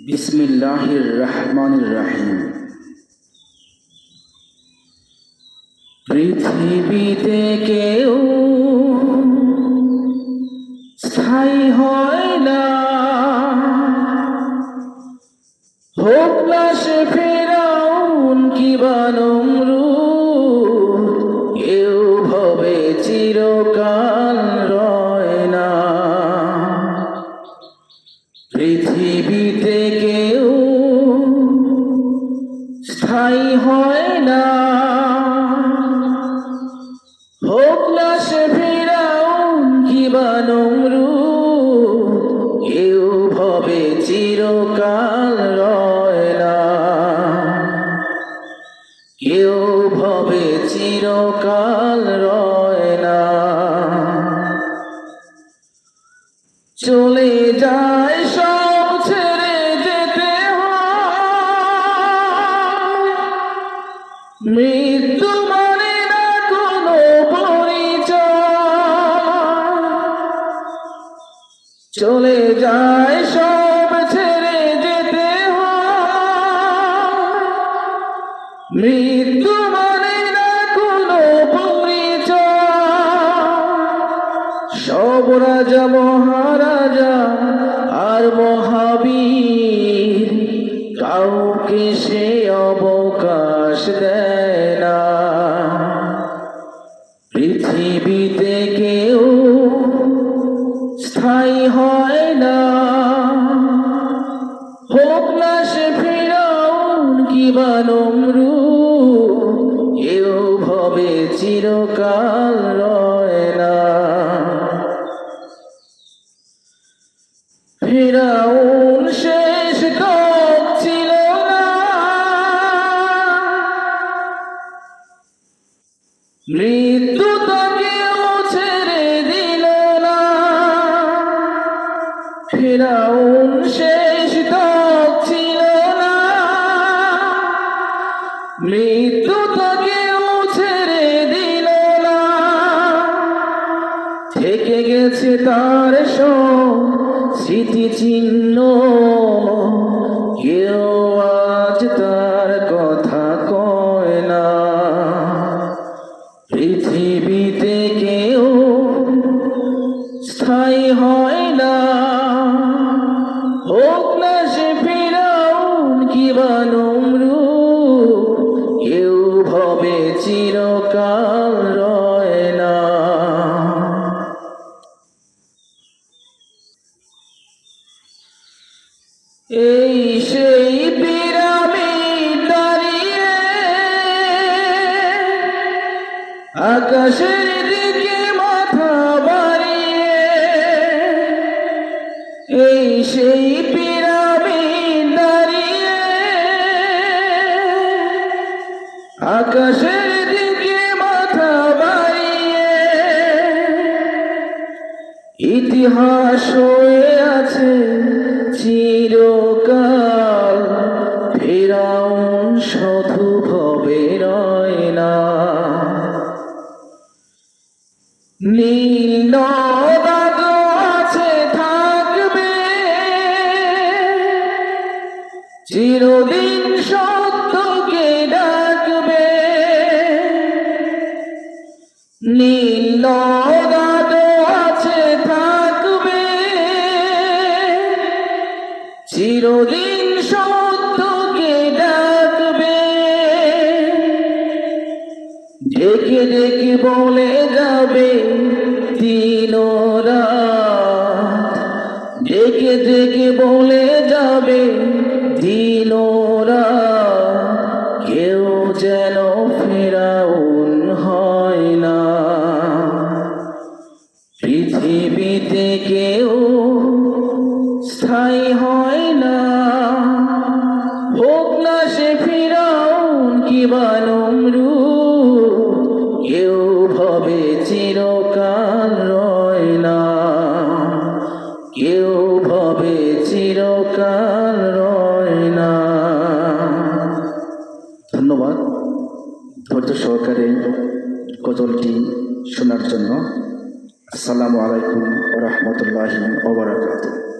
বিসমিল্লাহির রহমানির রহিম। পৃথিবীতে কেউ স্থায়ী হয় না, হোক না সে ফিরআউন কিবা নমরুদ, কেউ ভবে চিরকাল রয় না। পৃথিবীতে কেউ স্থায়ী হয় না, হোক না সে ফিরআউন কিবা নমরুদ, কেউ ভবে চিরকাল রয় না, কেউ ভবে চিরকাল রয় না। চলে যায় সব ছেড়ে যেতে হয়, মৃত্যু মানে না কোনো পরিচয়। চলে যায় সব ছেড়ে যেতে হয়, মৃত্যু মানে না কোনো পরিচয়। সব রাজা মহারাজা আর মহাবীর, কাউকে সে অবকাশ দেয় না। পৃথিবীতে কেউ স্থায়ী হয় না, হোক না সে ফিরআউন কিবা নমরুদ, কেউ ভবে চিরকাল রয় না। ফিরআউন শেষ তক ছিল না, মৃত্যু তাকেও ছেড়ে দিল না। ফিরআউন শেষ তক ছিল না, মৃত্যু তাকেও ছেড়ে দিল না। থেকে গেছে তার সব স্মৃতিচিহ্ন, কেউ আজ তার কথা কয় না। পৃথিবীতে কেউ স্থায়ী হয় না, হোক না সে ফিরআউন কিবা নমরুদ, কেউ ভবে চিরকাল রয় না। এই সেই পিরামিড দাঁড়িয়ে আকাশের দিকে মাথা বাড়িয়ে, এই সেই পিরামিড দাঁড়িয়ে আকাশের দিকে মাথা বাড়িয়ে। ইতিহাস হয়ে আছে চিরকাল, ফিরআউন শুধু ভবে রয় না। নীল নদ আছে থাকবে, চিরদিন সত্যকে ডাকবে। নীল নদ আছে থাকবে, চিরদিন সত্যকে ডাকবে। ডেকে ডেকে বলে যাবে দিন রাত, ডেকে ডেকে বলে যাবে দিন রাত, কেউ যেন ফিরআউন হয় না। পৃথিবীতে কেউ স্থায়ী হয় না, হোক না সে ফিরআউন কিবা নমরুদ, কেউ ভবে চিরকাল রয় না, কেউ ভবে চিরকাল রয় না। ধন্যবাদ ধৈর্য সহকারে গজলটি শোনার জন্য। আসসালামু আলাইকুম ওয়া রাহমাতুল্লাহি ওয়া বারাকাতুহু।